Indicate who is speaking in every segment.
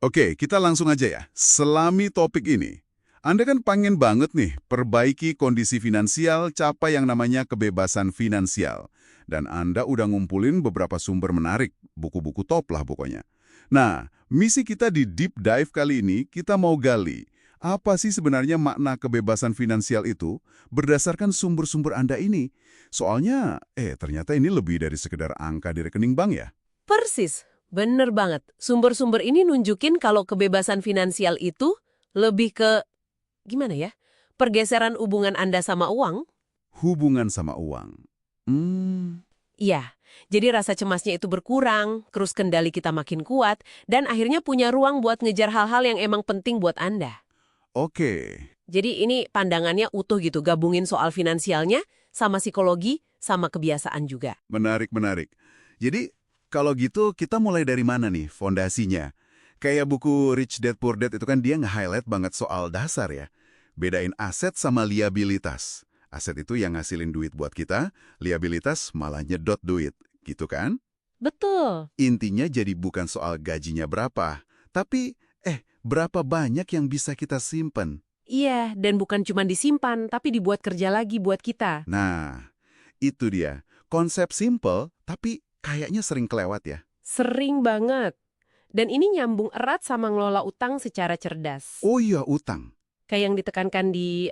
Speaker 1: Oke, kita langsung aja ya. Selami topik ini, Anda kan pengen banget nih perbaiki kondisi finansial, capai yang namanya kebebasan finansial. Dan Anda udah ngumpulin beberapa sumber menarik, buku-buku top lah pokoknya. Nah, misi kita di Deep Dive kali ini, kita mau gali. Apa sih sebenarnya makna kebebasan finansial itu berdasarkan sumber-sumber Anda ini? Soalnya, ternyata ini lebih dari sekedar angka di rekening bank ya.
Speaker 2: Persis, bener banget. Sumber-sumber ini nunjukin kalau kebebasan finansial itu lebih ke, gimana ya, pergeseran hubungan Anda sama uang.
Speaker 1: Hubungan sama uang.
Speaker 2: Iya, jadi rasa cemasnya itu berkurang, terus kendali kita makin kuat, dan akhirnya punya ruang buat ngejar hal-hal yang emang penting buat Anda.
Speaker 1: Oke.
Speaker 2: Jadi ini pandangannya utuh gitu, gabungin soal finansialnya sama psikologi, sama kebiasaan juga.
Speaker 1: Menarik, menarik. Jadi, kalau gitu kita mulai dari mana nih fondasinya? Kayak buku Rich Dad Poor Dad itu kan dia nge-highlight banget soal dasar ya. Bedain aset sama liabilitas. Aset itu yang ngasilin duit buat kita, liabilitas malah nyedot duit, gitu kan?
Speaker 2: Betul.
Speaker 1: Intinya jadi bukan soal gajinya berapa, tapi berapa banyak yang bisa kita simpen.
Speaker 2: Iya, dan bukan cuma disimpan, tapi dibuat kerja lagi buat kita.
Speaker 1: Nah, itu dia. Konsep simple, tapi kayaknya sering kelewat ya.
Speaker 2: Sering banget. Dan ini nyambung erat sama ngelola utang secara cerdas.
Speaker 1: Oh iya, utang.
Speaker 2: Kayak yang ditekankan di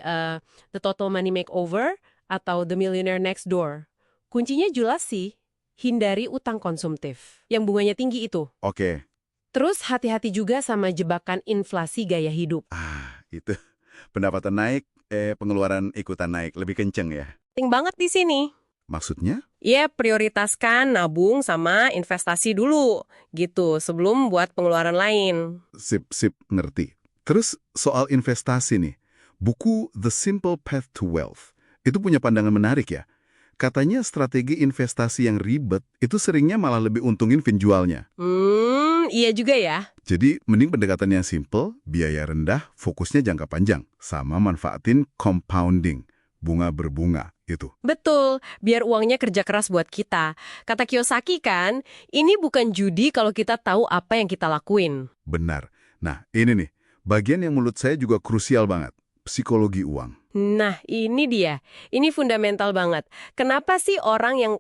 Speaker 2: The Total Money Makeover atau The Millionaire Next Door. Kuncinya jelas sih, hindari utang konsumtif yang bunganya tinggi itu.
Speaker 1: Oke.
Speaker 2: Terus hati-hati juga sama jebakan inflasi gaya hidup.
Speaker 1: Itu. Pendapatan naik, pengeluaran ikutan naik. Lebih kenceng ya.
Speaker 2: Penting banget di sini.
Speaker 1: Maksudnya?
Speaker 2: Ya, prioritaskan nabung sama investasi dulu, gitu, sebelum buat pengeluaran lain.
Speaker 1: Sip, ngerti. Terus soal investasi nih. Buku The Simple Path to Wealth. Itu punya pandangan menarik ya. Katanya strategi investasi yang ribet itu seringnya malah lebih untungin penjualnya.
Speaker 2: Iya juga ya.
Speaker 1: Jadi, mending pendekatan yang simple, biaya rendah, fokusnya jangka panjang, sama manfaatin compounding, bunga berbunga, itu.
Speaker 2: Betul, biar uangnya kerja keras buat kita. Kata Kiyosaki kan, ini bukan judi kalau kita tahu apa yang kita lakuin.
Speaker 1: Benar. Nah, ini nih, bagian yang menurut saya juga krusial banget, psikologi uang.
Speaker 2: Nah, ini dia. Ini fundamental banget. Kenapa sih orang yang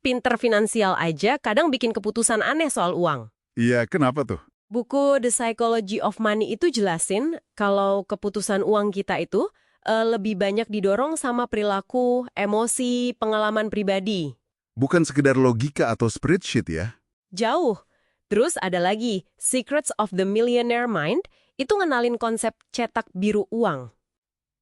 Speaker 2: pinter finansial aja kadang bikin keputusan aneh soal uang?
Speaker 1: Iya, kenapa tuh?
Speaker 2: Buku The Psychology of Money itu jelasin kalau keputusan uang kita itu lebih banyak didorong sama perilaku, emosi, pengalaman pribadi.
Speaker 1: Bukan sekedar logika atau spreadsheet ya?
Speaker 2: Jauh. Terus ada lagi, Secrets of the Millionaire Mind, itu ngenalin konsep cetak biru uang.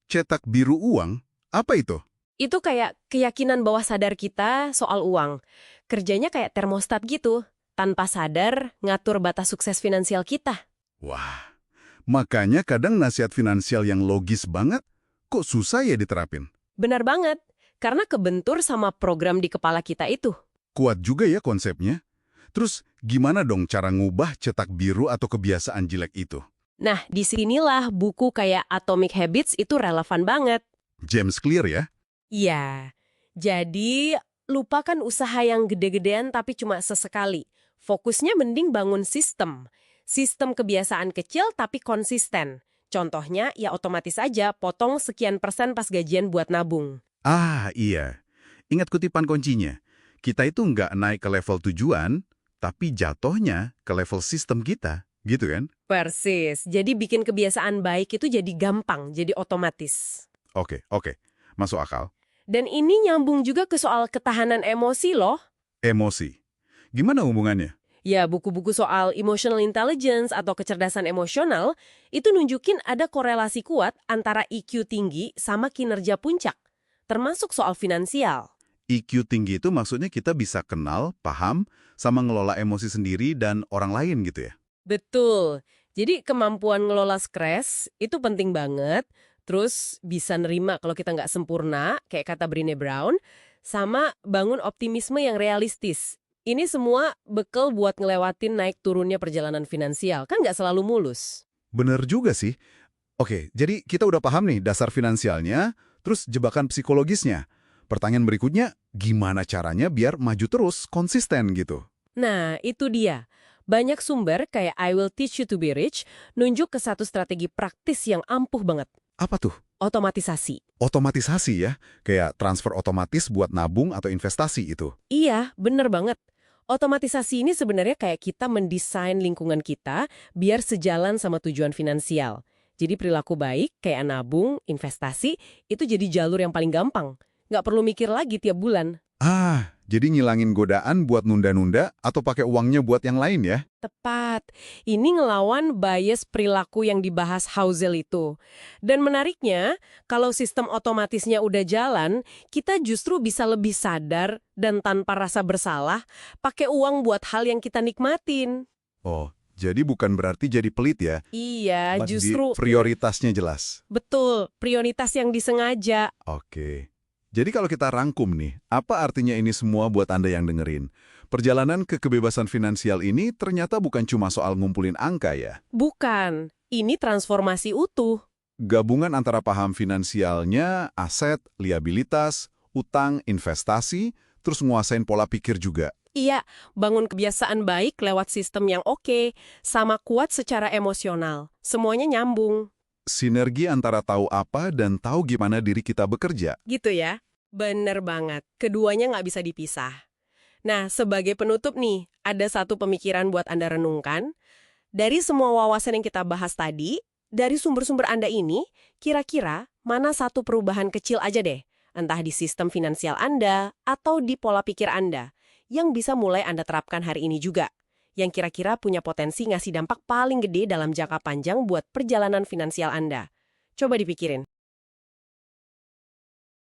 Speaker 1: Cetak biru uang? Apa itu?
Speaker 2: Itu kayak keyakinan bawah sadar kita soal uang. Kerjanya kayak termostat gitu, tanpa sadar ngatur batas sukses finansial kita.
Speaker 1: Wah, makanya kadang nasihat finansial yang logis banget, kok susah ya diterapin?
Speaker 2: Benar banget, karena kebentur sama program di kepala kita itu.
Speaker 1: Kuat juga ya konsepnya. Terus gimana dong cara ngubah cetak biru atau kebiasaan jelek itu?
Speaker 2: Nah, disinilah buku kayak Atomic Habits itu relevan banget.
Speaker 1: James Clear ya?
Speaker 2: Iya, jadi lupakan usaha yang gede-gedean tapi cuma sesekali. Fokusnya mending bangun sistem. Sistem kebiasaan kecil tapi konsisten. Contohnya, ya otomatis aja potong sekian persen pas gajian buat nabung.
Speaker 1: Iya. Ingat kutipan kuncinya. Kita itu nggak naik ke level tujuan, tapi jatuhnya ke level sistem kita. Gitu kan?
Speaker 2: Persis, jadi bikin kebiasaan baik itu jadi gampang, jadi otomatis.
Speaker 1: Oke. Masuk akal.
Speaker 2: Dan ini nyambung juga ke soal ketahanan emosi loh.
Speaker 1: Emosi. Gimana hubungannya?
Speaker 2: Ya, buku-buku soal emotional intelligence atau kecerdasan emosional itu nunjukin ada korelasi kuat antara IQ tinggi sama kinerja puncak, termasuk soal finansial.
Speaker 1: IQ tinggi itu maksudnya kita bisa kenal, paham, sama ngelola emosi sendiri dan orang lain gitu ya?
Speaker 2: Betul. Jadi kemampuan ngelola stres itu penting banget, terus bisa nerima kalau kita nggak sempurna, kayak kata Brené Brown, sama bangun optimisme yang realistis. Ini semua bekal buat ngelewatin naik turunnya perjalanan finansial, kan nggak selalu mulus.
Speaker 1: Bener juga sih. Oke, jadi kita udah paham nih dasar finansialnya, terus jebakan psikologisnya. Pertanyaan berikutnya, gimana caranya biar maju terus, konsisten gitu?
Speaker 2: Nah, itu dia. Banyak sumber kayak I Will Teach You to Be Rich nunjuk ke satu strategi praktis yang ampuh banget.
Speaker 3: Apa tuh?
Speaker 2: Otomatisasi.
Speaker 3: Otomatisasi ya? Kayak transfer otomatis buat nabung atau investasi itu.
Speaker 2: Iya, bener banget. Otomatisasi ini sebenarnya kayak kita mendesain lingkungan kita biar sejalan sama tujuan finansial. Jadi perilaku baik, kayak nabung, investasi, itu jadi jalur yang paling gampang. Nggak perlu mikir lagi tiap bulan.
Speaker 3: Jadi ngilangin godaan buat nunda-nunda atau pakai uangnya buat yang lain ya?
Speaker 2: Tepat. Ini ngelawan bias perilaku yang dibahas Housel itu. Dan menariknya, kalau sistem otomatisnya udah jalan, kita justru bisa lebih sadar dan tanpa rasa bersalah pakai uang buat hal yang kita nikmatin.
Speaker 3: Oh, jadi bukan berarti jadi pelit ya?
Speaker 2: Iya,
Speaker 3: But
Speaker 2: justru
Speaker 3: prioritasnya jelas.
Speaker 2: betul, prioritas yang disengaja.
Speaker 3: Oke. Jadi kalau kita rangkum nih, apa artinya ini semua buat Anda yang dengerin? Perjalanan ke kebebasan finansial ini ternyata bukan cuma soal ngumpulin angka ya.
Speaker 2: Bukan, ini transformasi utuh.
Speaker 3: Gabungan antara paham finansialnya, aset, liabilitas, utang, investasi, terus nguasain pola pikir juga.
Speaker 2: Iya, bangun kebiasaan baik lewat sistem yang oke, sama kuat secara emosional. Semuanya nyambung.
Speaker 3: Sinergi antara tahu apa dan tahu gimana diri kita bekerja.
Speaker 2: Gitu ya? Bener banget. Keduanya nggak bisa dipisah. Nah, sebagai penutup nih, ada satu pemikiran buat Anda renungkan. Dari semua wawasan yang kita bahas tadi, dari sumber-sumber Anda ini, kira-kira mana satu perubahan kecil aja deh, entah di sistem finansial Anda atau di pola pikir Anda, yang bisa mulai Anda terapkan hari ini juga, yang kira-kira punya potensi ngasih dampak paling gede dalam jangka panjang buat perjalanan finansial Anda. Coba dipikirin.